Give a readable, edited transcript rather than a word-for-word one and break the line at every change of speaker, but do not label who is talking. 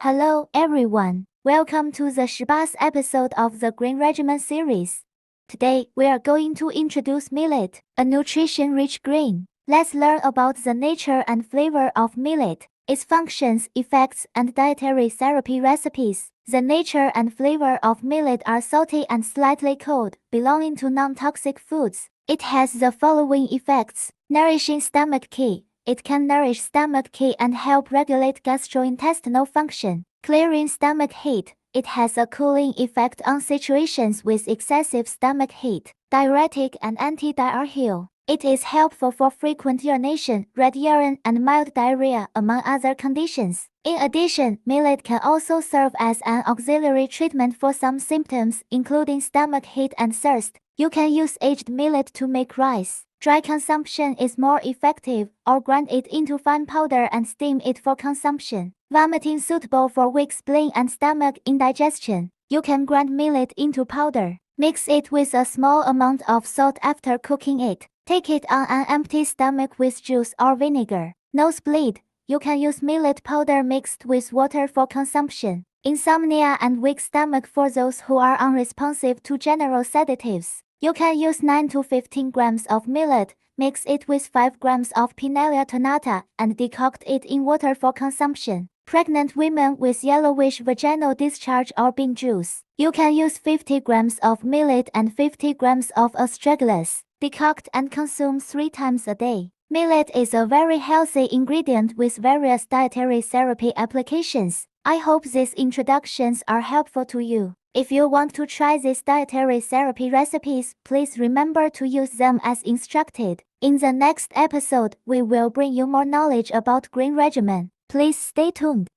Hello everyone, welcome to the 18th episode of the Green Regimen series. Today we are going to introduce millet, a nutrition-rich grain. Let's learn about the nature and flavor of millet, its functions, effects, and dietary therapy recipes. The nature and flavor of millet are salty and slightly cold, belonging to non-toxic foods. It has the following effects: nourishing stomach key. It can nourish stomach key and help regulate gastrointestinal function, clearing stomach heat. It has a cooling effect on situations with excessive stomach heat, diuretic and anti-diarrheal. It is helpful for frequent urination, red urine, and mild diarrhea, among other conditions. In addition, millet can also serve as an auxiliary treatment for some symptoms, including stomach heat and thirst. You can use aged millet to make rice. Dry consumption is more effective, or grind it into fine powder and steam it for consumption. Vomiting suitable for weak spleen and stomach indigestion. You can grind millet into powder. Mix it with a small amount of salt after cooking it. Take it on an empty stomach with juice or vinegar. Nosebleed. You can use millet powder mixed with water for consumption. Insomnia and weak stomach for those who are unresponsive to general sedatives. You can use 9 to 15 grams of millet, mix it with 5 grams of Pinellia tonata, and decoct it in water for consumption. Pregnant women with yellowish vaginal discharge or bean juice. You can use 50 grams of millet and 50 grams of astragalus. Decoct and consume 3 times a day. Millet is a very healthy ingredient with various dietary therapy applications. I hope these introductions are helpful to you. If you want to try these dietary therapy recipes, please remember to use them as instructed. In the next episode, we will bring you more knowledge about Green Regimen. Please stay tuned.